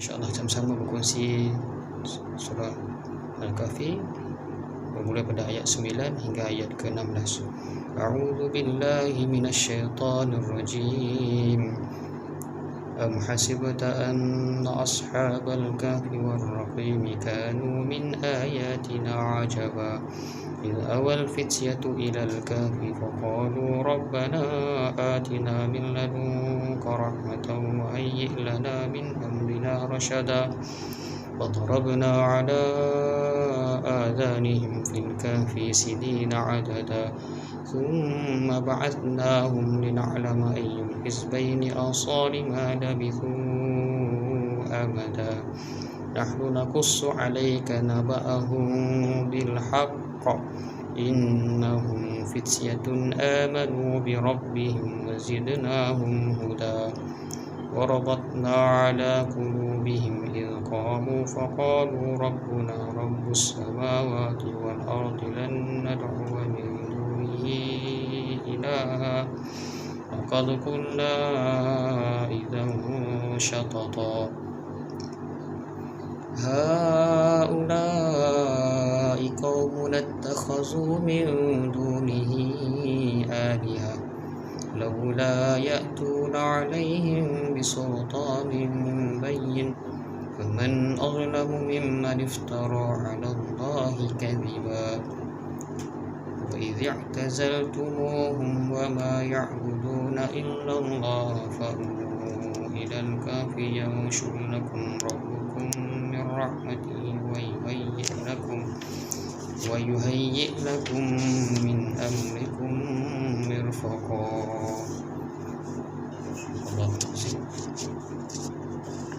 InsyaAllah sama-sama berkongsi surah Al-Kahfi bermula pada ayat 9 hingga ayat ke-16. A'udzu billahi minasyaitonir rajim. Am hasibta anna ashabal kahfi war raqim kanu min ayatina ajaba. إذ أوى الفتية إلى الكهف فقالوا ربنا آتنا من لدنك رحمة وهيئ لنا من أمرنا رشدا فضربنا على آذانهم في الكهف سنين عددا ثم بعثناهم لنعلم أي الحزبين أحصى لما لبثوا أمدا نحن نقص عليك نبأهم بالحق إنهم فتية آمنوا بربهم وزدناهم هدى وربطنا على قلوبهم إذ قاموا فقالوا ربنا رب السماوات والأرض لن ندعو من دونه إلها لقد قلنا إذا شططا هؤلاء قوم اتخذوا من دونه آلهة لولا يأتون عليهم بسلطان بين فمن أظلم ممن افترى على الله كذبا وإذ اعتزلتموهم وما يعبدون إلا الله فأووا إلى الكهف ينشر لكم ربكم من رحمته ويهيئ لكم من أمركم مرفقا.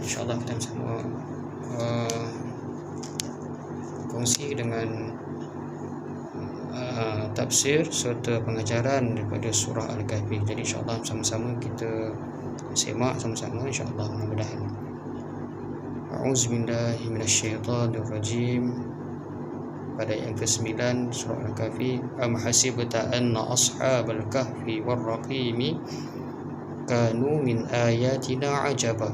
InsyaAllah kita bersama kongsi dengan tafsir serta pengajaran daripada surah Al-Kahfi. Jadi insyaAllah sama-sama kita semak sama-sama, insyaAllah mudah-mudahan. A'udzubillahi minasyaitonirrajim. Pada yang ke-9 surah Al-Kahfi, am hasibta anna ashabal kahfi war raqimi kanu min ayatina ajaba.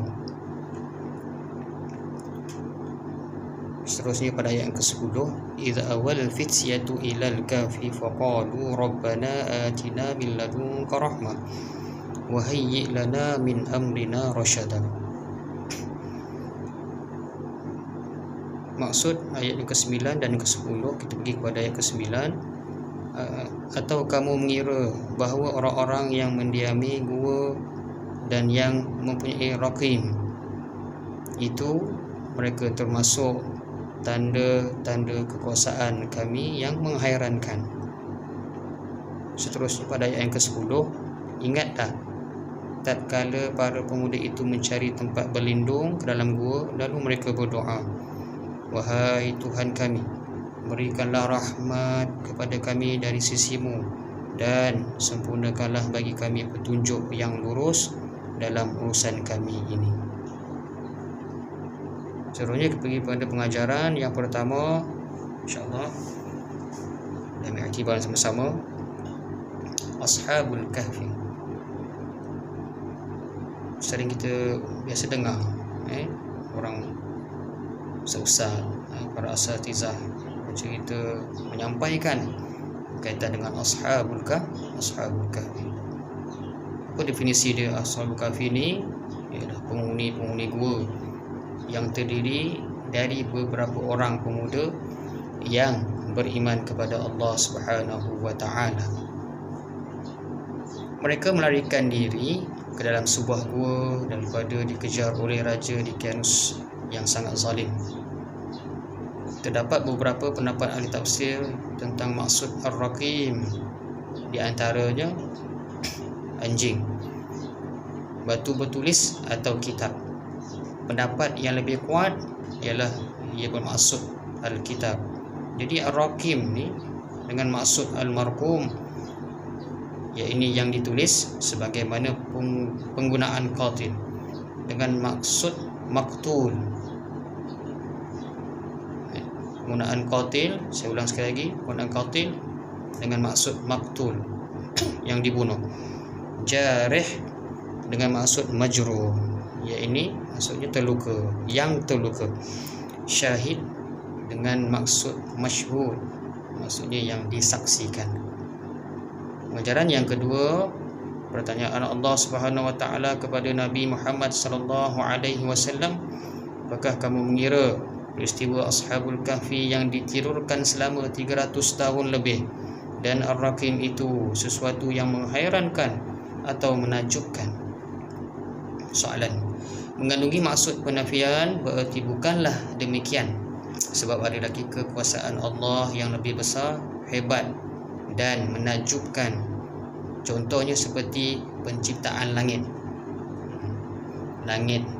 Seterusnya pada ayat ke-10, idza awal fityatu ilal kahfi faqalu rabbana atina min ladunka rahmah wa hayyi' lana min amrina rasyada. Maksud ayat yang ke-9 dan ke-10, kita pergi kepada ayat ke-9. Atau kamu mengira bahawa orang-orang yang mendiami gua dan yang mempunyai raqim itu mereka termasuk tanda-tanda kekuasaan kami yang menghairankan. Seterusnya pada ayat yang ke-10, ingat tak tatkala para pemuda itu mencari tempat berlindung ke dalam gua, lalu mereka berdoa, wahai Tuhan kami, berikanlah rahmat kepada kami dari sisimu dan sempurnakanlah bagi kami petunjuk yang lurus dalam urusan kami ini. Seterusnya kita pergi pada pengajaran yang pertama, insyaAllah dan mengiktibar sama-sama Ashabul Kahfi. Sering kita biasa dengar orang ustaz, para asatizah cerita menyampaikan berkaitan dengan Ashabul Kahfi. Apa definisi dia Ashabul Kahfi ni? Ialah penghuni gua yang terdiri dari beberapa orang pemuda yang beriman kepada Allah Subhanahu wa taala. Mereka melarikan diri ke dalam sebuah gua daripada dikejar oleh raja Dicyanus yang sangat zalim. Terdapat beberapa pendapat ahli tafsir tentang maksud Ar-Raqim, di antaranya anjing, batu bertulis atau kitab. Pendapat yang lebih kuat ialah ia bermaksud Al-Kitab. Jadi Ar-Raqim ni dengan maksud Al-Marqum, iaitu yang ditulis, sebagaimana penggunaan qatil dengan maksud Maktul. Penggunaan qatil, saya ulang sekali lagi, penggunaan qatil dengan maksud Maktul, yang dibunuh. Jarih dengan maksud Majruh, iaitu maksudnya terluka, yang terluka. Syahid dengan maksud masyhud, maksudnya yang disaksikan. Pengajaran yang kedua, pertanyaan Allah Subhanahu wa taala kepada Nabi Muhammad sallallahu alaihi wasallam, apakah kamu mengira peristiwa Ashabul Kahfi yang ditirukan selama 300 tahun lebih dan Ar-Raqim itu sesuatu yang menghairankan atau menakjubkan? Soalan mengandungi maksud penafian, bererti bukanlah demikian, sebab ada lagi kekuasaan Allah yang lebih besar, hebat dan menakjubkan. Contohnya seperti penciptaan langit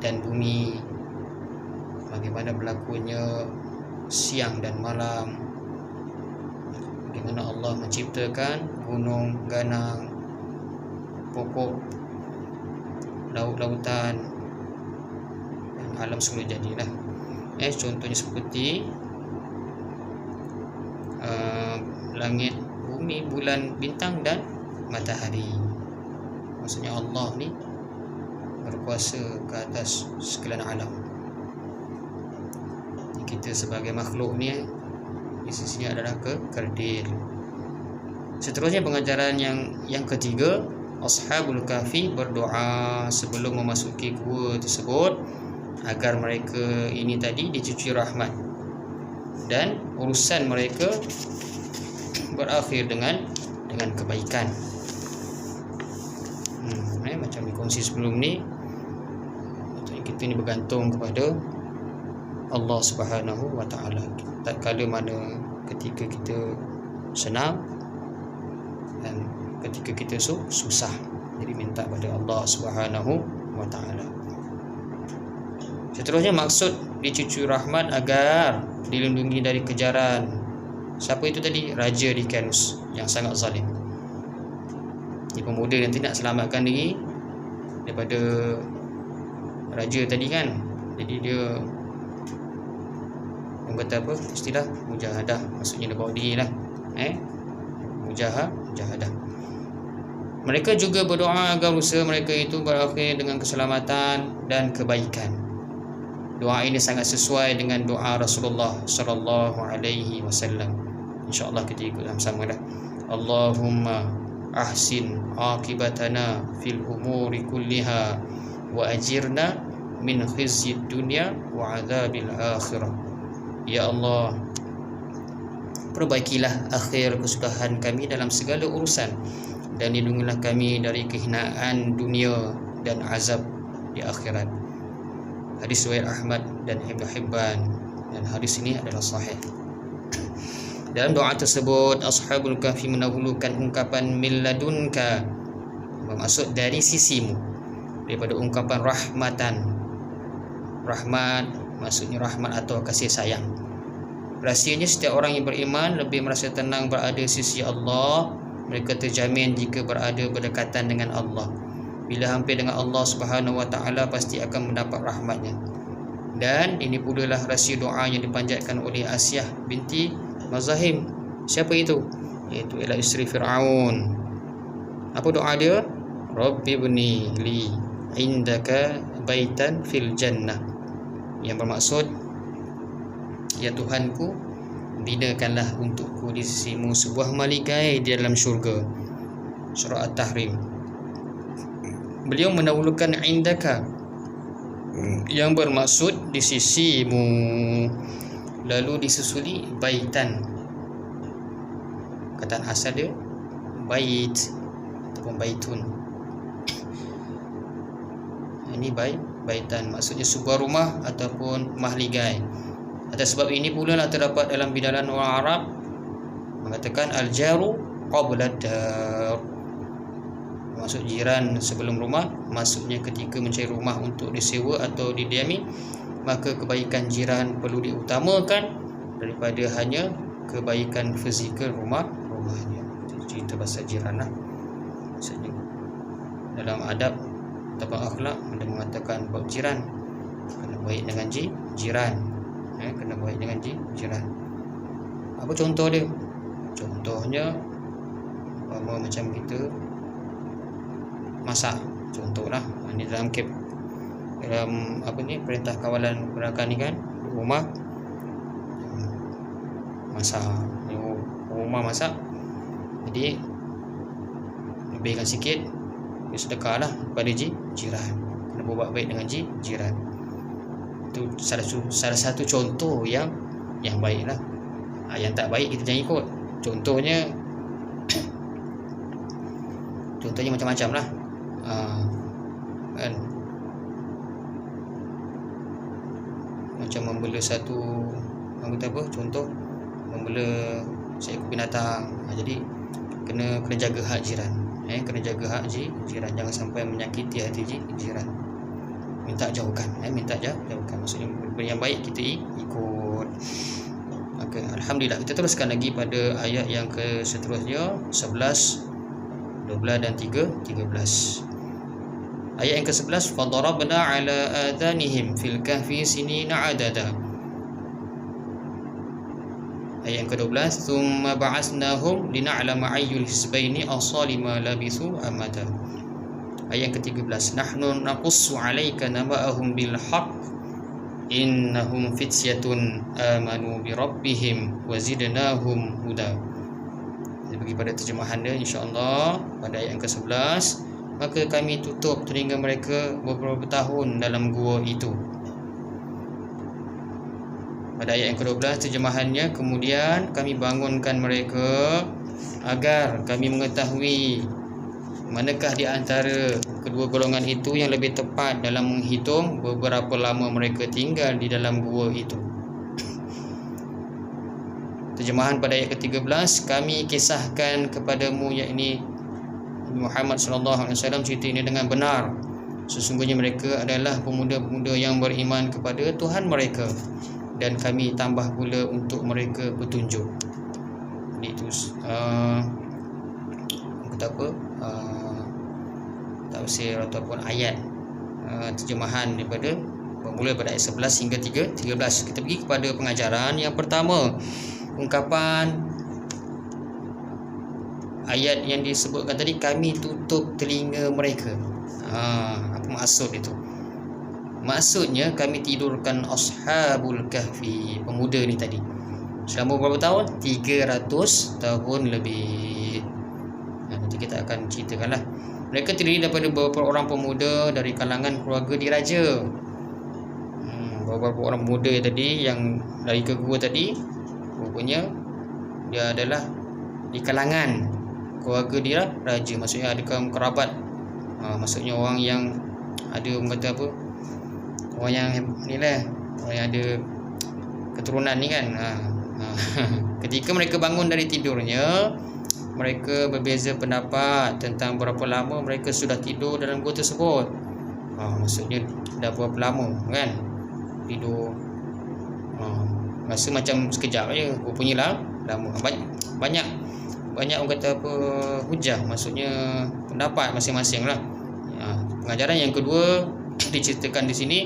dan bumi, bagaimana berlakunya siang dan malam, bagaimana Allah menciptakan gunung, ganang, pokok, laut-lautan dan alam semula jadilah. Contohnya seperti langit, bumi, bulan, bintang dan matahari. Maksudnya Allah ni berkuasa ke atas sekalian alam. Kita sebagai makhluk ni di sisinya adalah kerdil. Seterusnya pengajaran yang ketiga, Ashabul Kahfi berdoa sebelum memasuki gua tersebut agar mereka ini tadi dicuci rahmat dan urusan mereka berakhir dengan kebaikan. Macam dikongsi sebelum ni, kita ni bergantung kepada Allah Subhanahu wa taala. Tak kala mana ketika kita senang dan ketika kita susah, jadi minta pada Allah Subhanahu wa taala. Seterusnya maksud dicuci rahmat agar dilindungi dari kejaran. Siapa itu tadi? Raja Dikanos yang sangat zalim. Ini pemuda nanti nak selamatkan diri daripada raja tadi kan. Jadi dia kata apa? Istilah mujahadah, maksudnya dia bawa diri lah. Mujahadah. Mereka juga berdoa agar usaha mereka itu berakhir dengan keselamatan dan kebaikan. Doa ini sangat sesuai dengan doa Rasulullah sallallahu alaihi wasallam. Insya-Allah kita ikut sama-sama dah. Allahumma ahsin aqibatana fil umuri kulliha wa ajirna min khizyid dunya wa adzabil akhirah. Ya Allah, perbaikilah akhir kesudahan kami dalam segala urusan dan lindungilah kami dari kehinaan dunia dan azab di akhirat. Hadis riwayat Ahmad dan Ibnu Hibban, dan hadis ini adalah sahih. Dalam doa tersebut, Ashabul Kahfi mendahulukan ungkapan min ladunka, bermaksud dari sisimu, daripada ungkapan rahmatan. Rahmat maksudnya rahmat atau kasih sayang. Rahsianya setiap orang yang beriman lebih merasa tenang berada di sisi Allah. Mereka terjamin jika berada berdekatan dengan Allah. Bila hampir dengan Allah Subhanahu wa taala, pasti akan mendapat rahmatnya. Dan ini pula lah rahsia doa yang dipanjatkan oleh Asyah binti Mazahim. Siapa itu? Iaitu ialah isteri Fir'aun. Apa doa dia? Rabbi bni li indaka baitan fil jannah, yang bermaksud, ya Tuhanku, binakanlah untukku di sisimu sebuah maligai di dalam syurga. Surah At-Tahrim. Beliau mendahulukan indaka, yang bermaksud di sisimu, lalu disusuli baitan. Kataan asal dia bait ataupun baitun. Ini baitan, maksudnya sebuah rumah ataupun mahligai. Atas sebab ini pula lah terdapat dalam bidalan orang Arab mengatakan al-jaru qabla ad-dar, maksud jiran sebelum rumah. Maksudnya ketika mencari rumah untuk disewa atau didiami, maka kebaikan jiran perlu diutamakan daripada hanya kebaikan fizikal rumahnya. Cerita pasal jiran lah. Maksudnya dalam adab atau akhlak ada mengatakan bab jiran, kena baik dengan jiran, kena baik dengan jiran. Apa contoh dia? Contohnya macam kita masak, contohlah ini dalam kep dalam perintah kawalan gerakan ni kan, rumah masak, rumah masak, jadi lebihkan sikit, sedekah lah pada jiran, kena berbuat baik dengan jiran. Itu salah satu contoh yang baik lah. Yang tak baik kita jangan ikut. Contohnya macam-macam lah, kan, macam membela contoh membela seekor binatang. Jadi kena jaga hak jiran, kena jaga hak jiran, jangan sampai menyakiti hati jiran. Minta jauhkan, maksudnya yang baik kita ikut. Okay, alhamdulillah. Kita teruskan lagi pada ayat yang ke seterusnya, 11, 12 dan 13. Ayat yang ke-11, fadarabna ala adhanihim fil kahfi sinina adada. Ayat yang ke-12, thumma ba'asnahum lina'lama ayyul hisbaini asalima labithu amada. Ayat yang ke-13, nahnu naqussu 'alaika naba'ahum bil haqq innahum fityatun amanu bi rabbihim wa zidnahum huda. Bagi pada terjemahan dia insya-Allah pada ayat yang ke-11, maka kami tutup telinga mereka beberapa tahun dalam gua itu. Pada ayat yang ke-12 terjemahannya, kemudian kami bangunkan mereka agar kami mengetahui manakah di antara kedua golongan itu yang lebih tepat dalam menghitung beberapa lama mereka tinggal di dalam gua itu. Terjemahan pada ayat ke-13, kami kisahkan kepadamu, yakni Muhammad sallallahu alaihi wasallam, cerita ini dengan benar. Sesungguhnya mereka adalah pemuda-pemuda yang beriman kepada Tuhan mereka, dan kami tambah pula untuk mereka petunjuk. Itu tafsir ataupun ayat terjemahan daripada bermula pada ayat 11 hingga 13. Kita pergi kepada pengajaran yang pertama. Ungkapan ayat yang disebutkan tadi, kami tutup telinga mereka. Apa maksud itu? Maksudnya kami tidurkan ashabul kahfi, pemuda ni tadi, selama berapa tahun? 300 tahun lebih. Nanti kita akan ceritakanlah. Mereka terdiri daripada beberapa orang pemuda dari kalangan keluarga diraja. Beberapa orang pemuda tadi yang dari ke gua tadi, rupanya dia adalah di kalangan keluarga dia raja, maksudnya ada kaum kerabat. Maksudnya orang yang ada orang yang ni lah, orang yang ada keturunan ni kan. Ketika mereka bangun dari tidurnya, mereka berbeza pendapat tentang berapa lama mereka sudah tidur dalam gua tersebut. Maksudnya dah berapa lama kan tidur. Rasa macam sekejap je, rupanya lah lama. Banyak orang kata hujah, maksudnya pendapat masing-masing lah. Pengajaran yang kedua diceritakan di sini,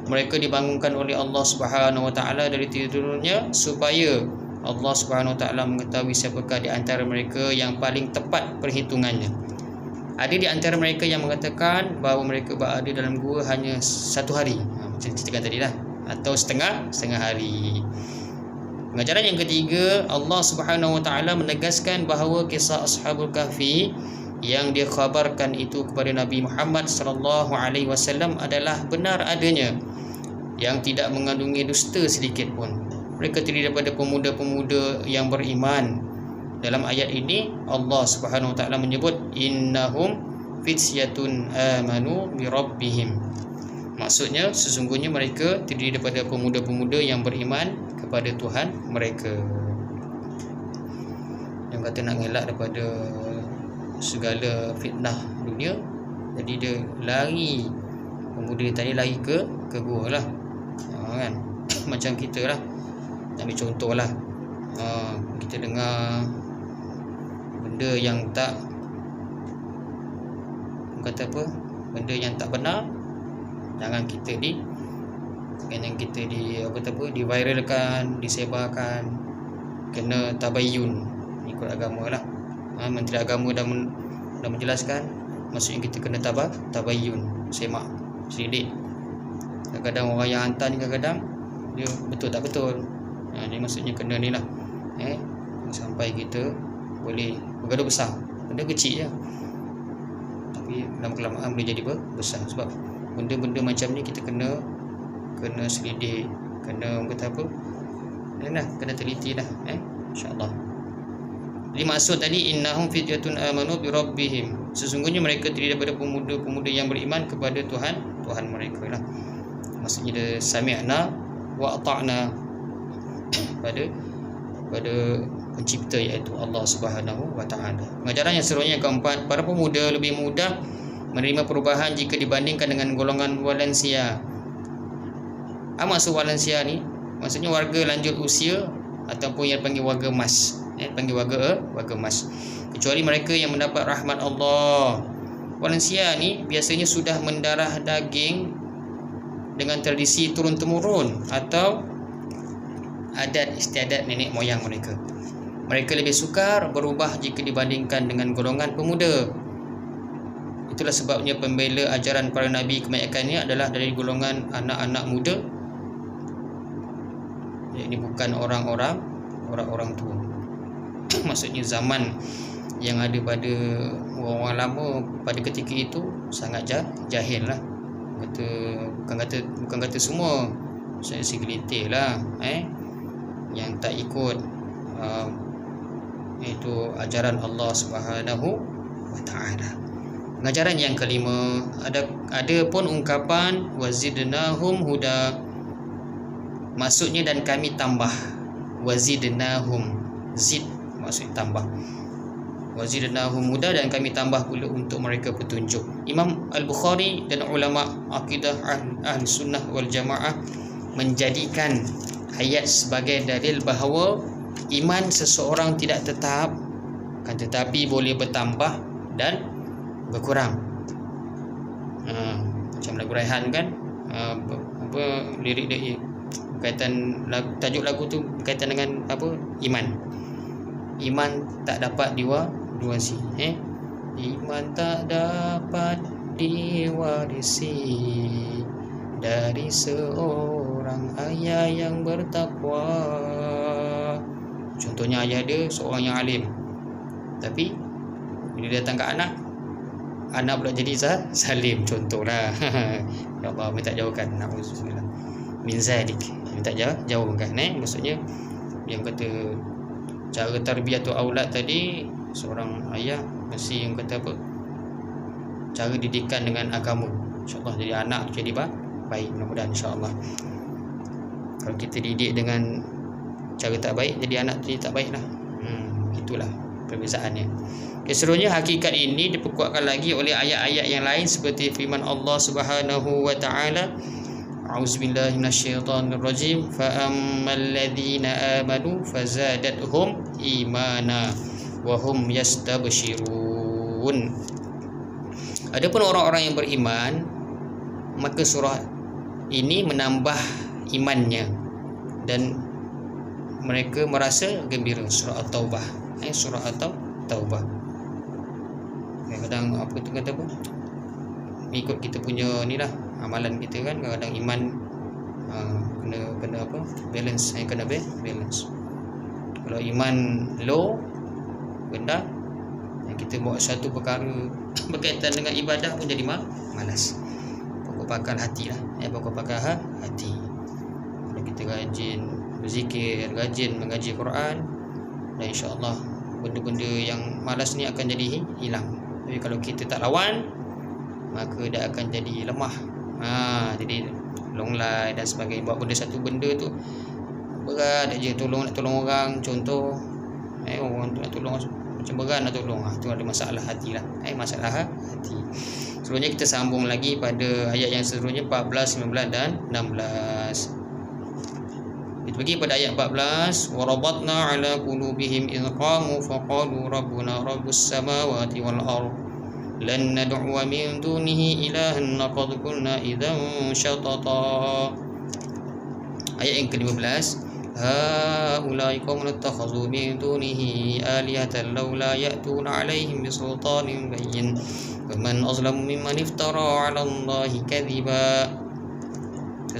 mereka dibangunkan oleh Allah Subhanahu Wa Taala dari tidurnya supaya Allah Subhanahu Wa Taala mengetahui siapakah di antara mereka yang paling tepat perhitungannya. Ada di antara mereka yang mengatakan bahawa mereka berada dalam gua hanya 1 hari, macam ceritakan tadi lah, atau setengah hari. Pengajaran yang ketiga, Allah Subhanahu Wa Taala menegaskan bahawa kisah Ashabul Kahfi yang dia khabarkan itu kepada Nabi Muhammad sallallahu alaihi wasallam adalah benar adanya, yang tidak mengandungi dusta sedikit pun. Mereka terdiri daripada pemuda-pemuda yang beriman. Dalam ayat ini Allah Subhanahu Wa Taala menyebut innahum fityatun amanu bi rabbihim. Maksudnya sesungguhnya mereka terdiri daripada pemuda-pemuda yang beriman kepada Tuhan mereka. Yang kata nak ngelak daripada segala fitnah dunia, jadi dia lari, pemuda tadi lari ke gua lah, kan. Macam kita lah, ambil contoh lah, kita dengar benda yang tak, kata apa, benda yang tak benar, jangan kita diviralkan, disebarkan. Kena tabayyun, ikut agama lah. Menteri Agama dah menjelaskan, maksudnya kita kena tabayyun, semak, selidik, Kadang-kadang orang yang hantar ni kadang-kadang dia betul tak betul. Ni maksudnya kena ni lah. Sampai kita boleh bergaduh besar. Benda kecil je, tapi dalam kelamaan boleh jadi besar. Sebab benda-benda macam ni kita kena selidik, kena kata apa, kena teliti lah, insya-Allah. Jadi maksud tadi innahum fityatun amanu bi rabbihim, sesungguhnya mereka terdiri daripada pemuda-pemuda yang beriman kepada Tuhan mereka lah. Maksudnya dia sami'na wa ata'na pada pencipta, iaitu Allah Subhanahu wa taala. Pengajaran yang seterusnya yang keempat, para pemuda lebih mudah menerima perubahan jika dibandingkan dengan golongan walansia. Apa maksud walansia ni? Maksudnya warga lanjut usia ataupun yang panggil warga emas. Panggil warga emas. Kecuali mereka yang mendapat rahmat Allah. Walansia ni biasanya sudah mendarah daging dengan tradisi turun-temurun atau adat istiadat nenek moyang mereka. Mereka lebih sukar berubah jika dibandingkan dengan golongan pemuda. Itulah sebabnya pembela ajaran para nabi kebanyakannya adalah dari golongan anak-anak muda. Ini bukan orang-orang tua. Maksudnya zaman yang ada pada orang-orang lama pada ketika itu sangat jahil lah. Bukan kata semua, saya segelintir lah yang tak ikut itu ajaran Allah Subhanahu wa taala. Pengajaran yang kelima, ada pun ungkapan wazidnahum huda. Maksudnya dan kami tambah. Wazidnahum, zid maksud tambah. Wazidnahum huda, dan kami tambah pula untuk mereka petunjuk. Imam Al-Bukhari dan ulama akidah ahli sunnah wal jamaah menjadikan ayat sebagai dalil bahawa iman seseorang tidak tetap, kan, tetapi boleh bertambah dan berkurang. Macam lagu Raihan kan, lirik dia berkaitan, tajuk lagu tu berkaitan dengan apa? Iman tak dapat diwarisi. Iman tak dapat diwarisi dari seorang ayah yang bertakwa. Contohnya ayah dia seorang yang alim, tapi bila datang ke anak pula jadi zalim, contohlah. Ya Allah, minta jauhkan, na'udzubillah min zalik, minta jauhkan. Maksudnya yang kata cara tarbiyatu aulad tadi, seorang ayah mesti yang kata apa, cara didikan dengan agama, insya-Allah jadi anak jadi baik, mudah-mudahan insya-Allah. Kalau kita didik dengan cara tak baik, jadi anak jadi tak baik lah. Itulah perbezaannya. Seterusnya, hakikat ini diperkuatkan lagi oleh ayat-ayat yang lain seperti firman Allah Subhanahu wa taala, a'udzubillahi minasyaitonirrajim, fa ammal ladzina amanu fazadathum imana wa hum yastabshirun. Adapun orang-orang yang beriman, maka surah ini menambah imannya dan mereka merasa gembira. Surah At-Taubah. Surah At-Taubah. Kadang-kadang apa tu kata apa? Ikut kita punya ni lah, amalan kita kan, kadang-kadang iman kena apa? Balance, kena balance. Kalau iman low, rendah, kita buat satu perkara berkaitan dengan ibadah pun jadi malas. Pokok pakar hati lah, pokok pakar hati. Kalau kita rajin berzikir, rajin mengaji Quran, dan insya-Allah benda-benda yang malas ni akan jadi hilang. Tapi kalau kita tak lawan, maka dia akan jadi lemah. Jadi longlai dan sebagainya. Buat benda satu benda tu berat je, nak tolong orang, contoh orang tu nak tolong macam berat nak tolong, tu ada masalah hati lah. Masalah hati. Seterusnya kita sambung lagi pada ayat yang seterusnya, 14, 15 dan 16. Kita pergi pada ayat 14, warabatna ala qulubihim idh qamu faqalu rabbuna rabbus samawati wal ardh lan nad'u min dunihi ilahan laqad qulna idzan syatata. Ayat yang ke-15, haulai qaumun ittakhadhu min dunihi alihatan laula ya'tuna 'alaihim bisultanin bayyin faman azlamu mimman iftara 'ala Allahi kadhiba.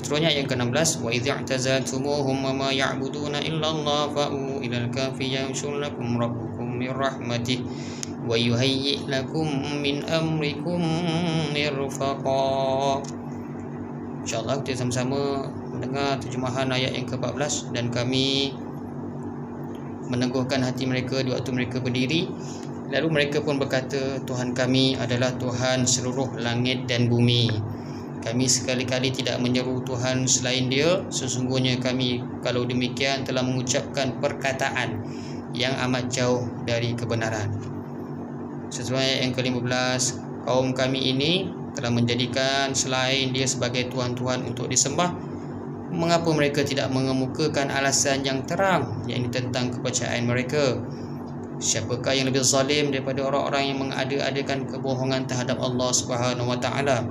Seterusnya ayat ke-16, wa idh i'tazaltumuhum wa ma ya'buduna illa Allah fa'u ilal kafi yanshur lakum rabbukum min rahmatih wa yuhayyi' lakum min amrikum mirfaqa. InsyaAllah kita sama-sama mendengar terjemahan ayat yang ke-14. Dan kami meneguhkan hati mereka di waktu mereka berdiri. Lalu mereka pun berkata, Tuhan kami adalah Tuhan seluruh langit dan bumi. Kami sekali-kali tidak menyeru Tuhan selain Dia. Sesungguhnya kami kalau demikian telah mengucapkan perkataan yang amat jauh dari kebenaran. Sesuai yang ke-15, kaum kami ini telah menjadikan selain Dia sebagai Tuhan-Tuhan untuk disembah. Mengapa mereka tidak mengemukakan alasan yang terang, yakni tentang kepercayaan mereka? Siapakah yang lebih zalim daripada orang-orang yang mengada-adakan kebohongan terhadap Allah Subhanahu wa taala?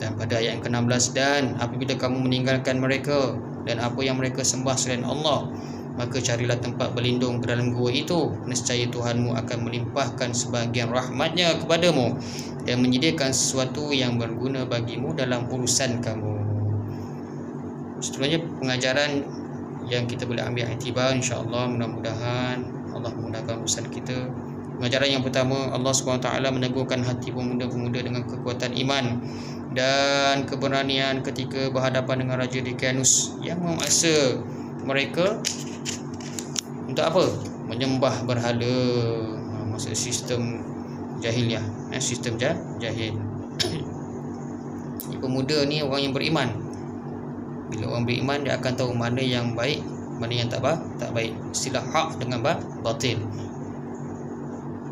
Dan pada ayat yang ke-16, dan apabila kamu meninggalkan mereka dan apa yang mereka sembah selain Allah, maka carilah tempat berlindung ke dalam gua itu. Nescaya Tuhanmu akan melimpahkan sebahagian rahmatnya kepadamu dan menyediakan sesuatu yang berguna bagimu dalam urusan kamu. Seterusnya pengajaran yang kita boleh ambil iktibar, insya-Allah, mudah-mudahan Allah memudahkan urusan kita. Pengajaran yang pertama, Allah SWT meneguhkan hati pemuda-pemuda dengan kekuatan iman dan keberanian ketika berhadapan dengan Raja Dikaenus yang memaksa mereka untuk apa? Menyembah berhala. Maksud sistem jahiliah, sistem jahil. Pemuda ni orang yang beriman. Bila orang beriman, dia akan tahu mana yang baik, mana yang tak baik. Istilah hak dengan batil.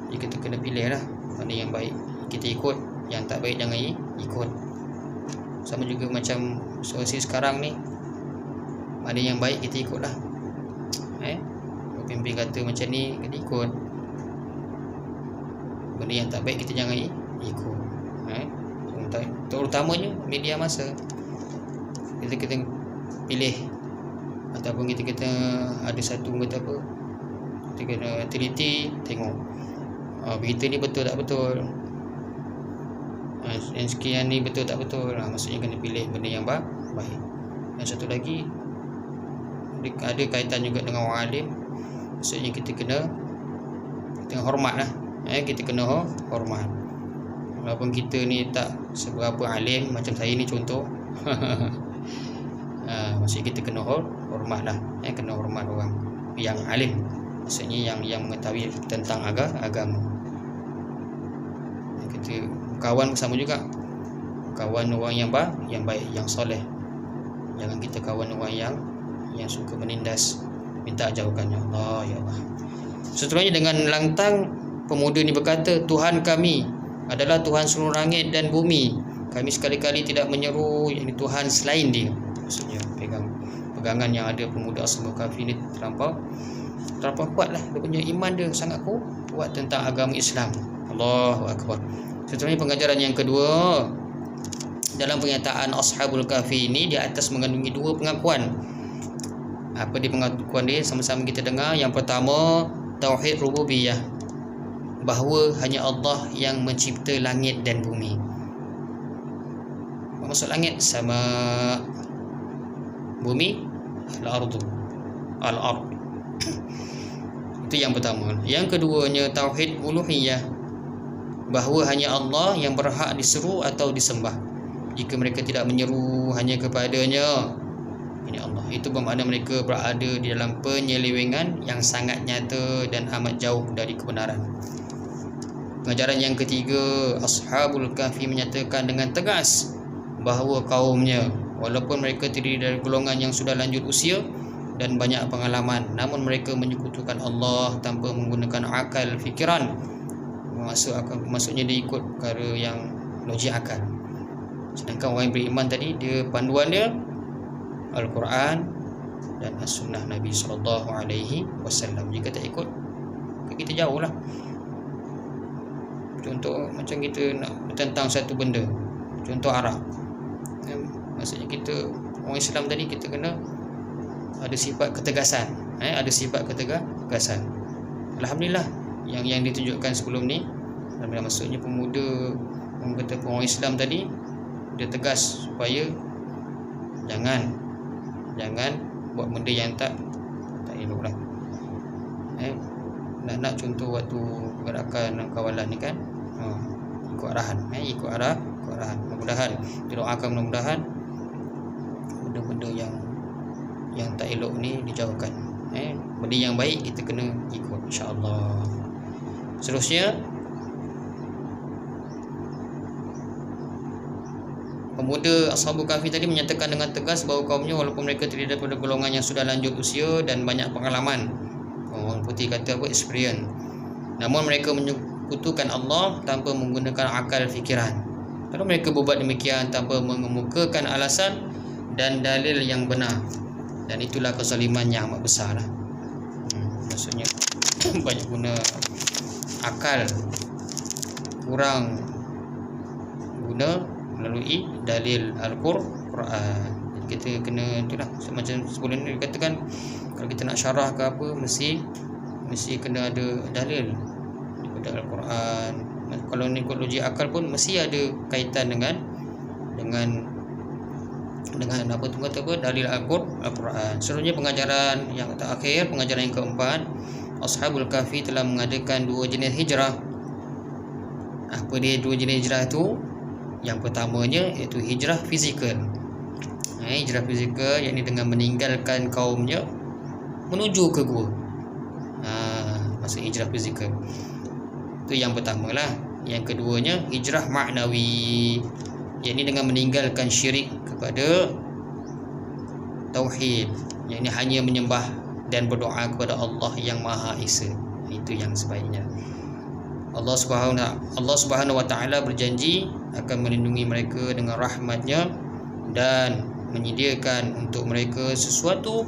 Jadi kita kena pilih lah mana yang baik kita ikut, yang tak baik jangan ikut. Sama juga macam situasi sekarang ni, mana yang baik kita ikut lah. Pemimpin kata macam ni, kita ikut. Benda yang tak baik kita jangan ikut. Terutamanya media masa. Kita pilih, ataupun kita ada satu kata apa, kita kena teliti tengok berita ni betul tak betul, yang sekian ni betul tak betul. Maksudnya kena pilih benda yang baik. Dan satu lagi, ada kaitan juga dengan orang alim. Maksudnya kita kena hormat lah. Kita kena hormat. Walaupun kita ni tak seberapa alim, macam saya ni contoh. Maksudnya kita kena hormat lah. Kena hormat orang yang alim. Maksudnya yang mengetahui tentang agama. Kita kawan sama juga. Kawan orang yang baik, yang soleh. Jangan kita kawan orang yang suka menindas. Minta jauhkannya Allah, ya Allah. Seterusnya dengan lantang pemuda ni berkata, Tuhan kami adalah Tuhan seluruh langit dan bumi. Kami sekali-kali tidak menyeru yakni Tuhan selain Dia. Maksudnya pegangan yang ada pemuda Ashabul Kahfi ni terlampau kuat lah. Dia punya iman dia sangat kuat tentang agama Islam. Allahu Akbar. Seterusnya pengajaran yang kedua, dalam pernyataan Ashabul Kahfi ini di atas mengandungi dua pengakuan. Apa dia pengakuan dia? Sama-sama kita dengar. Yang pertama, tauhid rububiyah, bahawa hanya Allah yang mencipta langit dan bumi. Maksud langit sama, bumi al-ard. Itu yang pertama. Yang keduanya tauhid uluhiyah, bahawa hanya Allah yang berhak diseru atau disembah. Jika mereka tidak menyeru hanya kepadanya, ini Allah, itu bermakna mereka berada di dalam penyelewengan yang sangat nyata dan amat jauh dari kebenaran. Pengajaran yang ketiga, Ashabul Kahfi menyatakan dengan tegas bahawa kaumnya, walaupun mereka terdiri dari golongan yang sudah lanjut usia dan banyak pengalaman, namun mereka menyekutukan Allah tanpa menggunakan akal fikiran. Maksudnya dia ikut perkara yang logik akal. Sedangkan orang yang beriman tadi, dia panduan dia Al-Quran dan As-Sunnah Nabi SAW. Jika tak ikut, kita jauh lah. Contoh macam kita nak tentang satu benda, contoh Arab. Maksudnya kita orang Islam tadi, kita kena ada sifat ketegasan. Ada sifat ketegasan. Alhamdulillah yang ditunjukkan sebelum ni. Alhamdulillah, maksudnya pemuda, orang kata orang Islam tadi, dia tegas supaya Jangan buat benda yang tak elok lah. Nak contoh waktu gerakan kawalan ni kan, ikut arahan. Ikut arahan. Mudah-mudahan mudah-mudahan benda-benda yang tak elok ni dijauhkan. Benda yang baik kita kena ikut, insya-Allah. Seterusnya, pemuda Ashabul Kahfi tadi menyatakan dengan tegas bahawa kaumnya walaupun mereka terdiri daripada golongan yang sudah lanjut usia dan banyak pengalaman, orang putih kata apa, experience, namun mereka menyekutukan Allah tanpa menggunakan akal fikiran. Kalau mereka berbuat demikian tanpa mengemukakan alasan dan dalil yang benar, dan itulah kezaliman yang amat besar lah. Maksudnya banyak guna akal, kurang guna melalui dalil Al-Quran. Kita kena itulah, macam sebelum ni dikatakan, kalau kita nak syarah ke apa, mesti kena ada dalil daripada Al-Quran. Kalau ni ikut logik akal pun mesti ada kaitan dengan apa tu kata apa, dalil Al-Quran. Seterusnya pengajaran yang terakhir, pengajaran yang keempat, Ashabul Kahfi telah mengadakan dua jenis hijrah. Apa dia dua jenis hijrah tu? Yang pertamanya iaitu hijrah fizikal. Hijrah fizikal, yakni dengan meninggalkan kaumnya menuju ke gua. Maksud hijrah fizikal itu yang pertamalah. Yang keduanya hijrah maknawi, yakni dengan meninggalkan syirik kepada tauhid, yakni hanya menyembah dan berdoa kepada Allah yang Maha Esa. Itu yang sebaiknya. Allah Subhanahu wa taala berjanji akan melindungi mereka dengan rahmat-Nya dan menyediakan untuk mereka sesuatu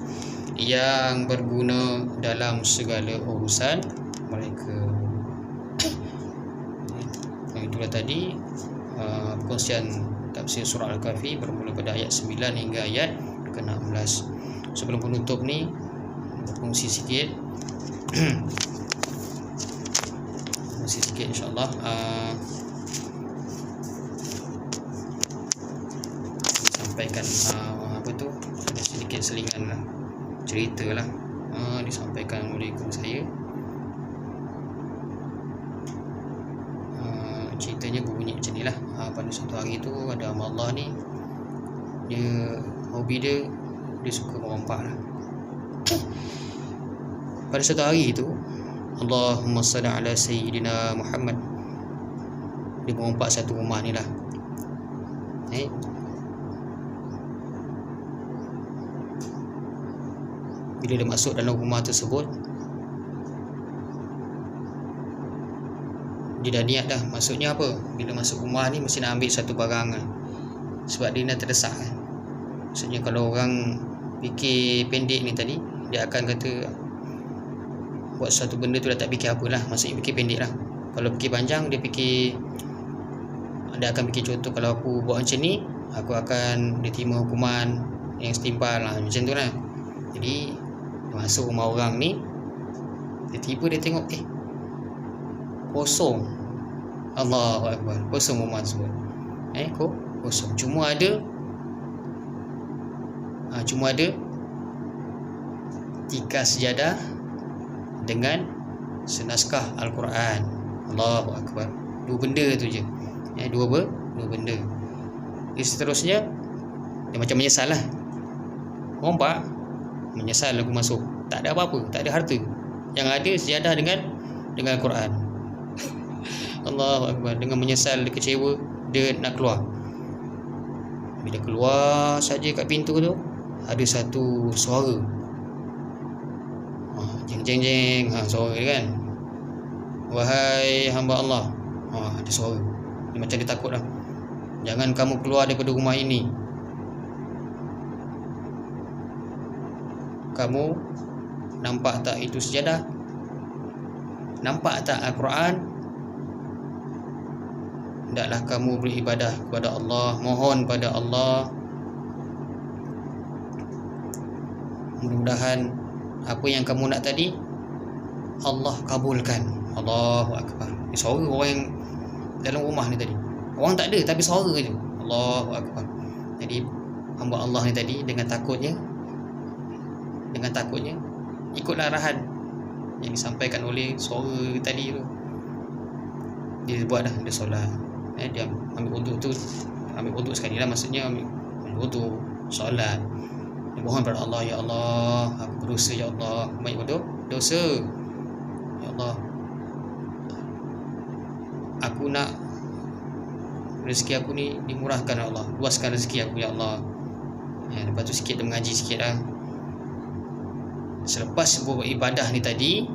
yang berguna dalam segala urusan mereka. Itulah tadi perkongsian tafsir surah Al-Kahfi bermula pada ayat 9 hingga ayat ke-16. Sebelum penutup ni, berkongsi sikit insya-Allah. Sampaikan apa tu, ada sedikit selingan lah, cerita lah disampaikan oleh guru saya. Ceritanya berbunyi macam ni lah. Pada suatu hari tu ada hamba Allah ni, dia hobi dia suka merompak lah. Pada suatu hari tu, Allahumma salli ala Sayyidina Muhammad, dia merompak satu rumah ni lah. Bila dia masuk dalam rumah tersebut, dia dah niat dah. Maksudnya apa? Bila masuk rumah ni mesti nak ambil satu barang kan? Sebab dia nak terdesak kan? Maksudnya kalau orang fikir pendek ni tadi, dia akan kata buat satu benda tu dah tak fikir apalah. Maksudnya fikir pendek lah. Kalau fikir panjang, dia akan fikir contoh, kalau aku buat macam ni, aku akan diterima hukuman yang setimpal lah, macam tu lah. Jadi dia masuk rumah orang ni, tiba-tiba dia tengok kosong. Allahu Akbar, kosong rumah tersebut. Kosong. Cuma ada 3 sejadah dengan senaskah Al-Quran. Allahu Akbar. 2 benda tu je. Dua benda. Jadi seterusnya dia macam menyesal lah. Rompak, menyesal aku masuk. Tak ada apa-apa, tak ada harta. Yang ada sejadah dengan Al-Quran. Allahu Akbar. Dengan menyesal, dia kecewa, dia nak keluar. Bila keluar saja kat pintu tu, ada satu suara. Jeng-jeng-jeng, suara dia kan. Wahai hamba Allah. Ada suara. Dia macam dia takut lah. Jangan kamu keluar daripada rumah ini. Kamu nampak tak itu sejadah? Nampak tak Al-Quran? Hendaklah kamu beribadah kepada Allah, mohon pada Allah. Mudah-mudahan apa yang kamu nak tadi Allah kabulkan. Allahu Akbar. Suara orang yang dalam rumah ni tadi. Orang tak ada tapi suara je. Allahu Akbar. Jadi hamba Allah ni tadi dengan takutnya ikutlah arahan yang disampaikan oleh suara tadi tu. Dia buat dah, dia solat, dia ambil wuduk sekali lah, maksudnya ambil wuduk, solat, dia mohon pada Allah, ya Allah, aku berdosa, ya Allah, banyak berdosa, ya Allah, aku nak rezeki aku ni dimurahkan, ya Allah, luaskan rezeki aku, ya Allah. Lepas tu sikit dia mengaji sikit lah. Selepas buat ibadah ni tadi,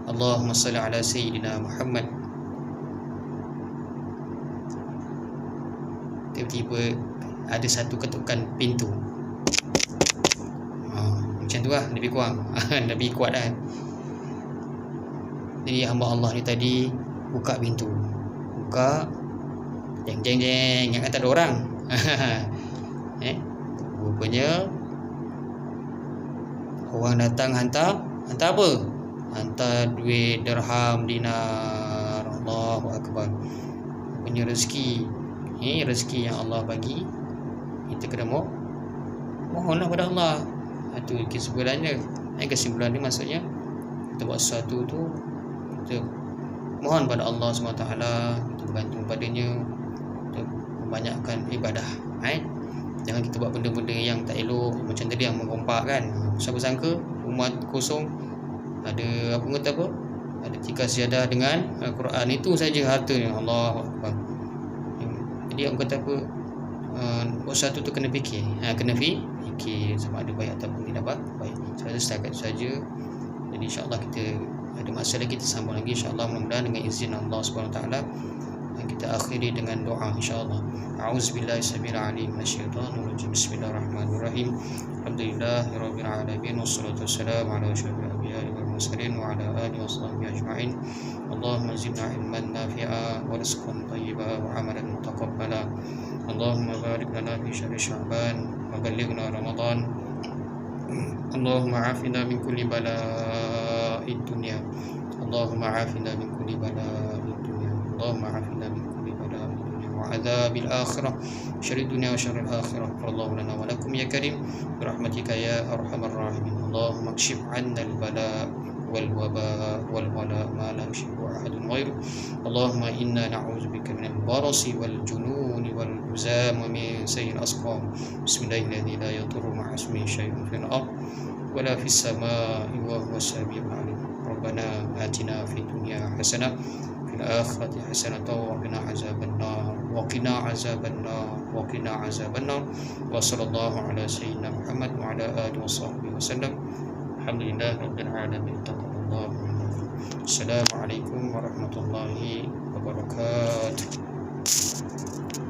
Allahumma salli ala Sayyidina Muhammad, tiba-tiba ada satu ketukan pintu. Macam tu lah, lebih kurang. Lebih kuat lah. Jadi hamba Allah ni tadi buka pintu, jeng, yang kata ada orang. Rupanya orang datang hantar apa? Hantar duit, dirham, dinar. Allahu Akbar. Punya rezeki. Rezeki yang Allah bagi, kita kena mohonlah pada Allah. Itu kesimpulannya. Kesimpulan ni maksudnya kita buat sesuatu tu, kita mohon pada Allah SWT, kita bergantung padanya, kita membanyakkan ibadah. Jangan kita buat benda-benda yang tak elok, macam tadi yang merompak kan. Siapa sangka rumah kosong ada ada 3 sejadah dengan Al-Quran, itu saja hartanya. Allahu Akbar. Jadi orang kata apa, buat sesuatu tu kena fikir, fikir sama ada baik ataupun tidak baik. Saya setakat saja. Jadi insya-Allah kita ada masa lagi, kita sambung lagi insya-Allah, mudah-mudahan dengan izin Allah Subhanahu Wa Taala. Dan kita akhiri dengan doa insya-Allah. A'udzubillahi samil alim minasyaitonir rajim. Bismillahirrahmanirrahim. Alhamdulillahirabbil alamin, wassalatu wassalamu ala asyrofil anbiya'i wal mursalin wa ala alihi washabbihi ajma'in. Allahumma zidna ilman nafi'a wa rizqan thayyiban wa amalan mutaqabbala. Allahumma barik lana fi syahri sya'ban wa ballighna ramadan. Allahumma afina min kulli bala'id dunya. Allahumma afina min kulli bala'id dunya. Allahumma afina min kulli bala'id dunya wa adzabil akhirah, syarri dunya wa syarril akhirah. Wallahu lana wa lakum ya karim bi rahmatika ya arhamar rahimin. Allahumma kshif 'anna al-bala' والوباء والغلاء ما لا يشبه أحد غيره. اللهم إنا نعوذ بك من البرص والجنون والجذام ومن سيء الأسقام. بسم الله الذي لا يضر مع اسمه شيء في الأرض ولا في السماء وهو السميع العليم. ربنا آتنا في الدنيا حسنة في الآخرة حسنة وقنا عذاب النار وقنا عذاب النار. وصلى الله على سيدنا محمد وعلى آله وصحبه وسلم. Alhamdulillah Rabbil Alamin. Assalamualaikum warahmatullahi wabarakatuh.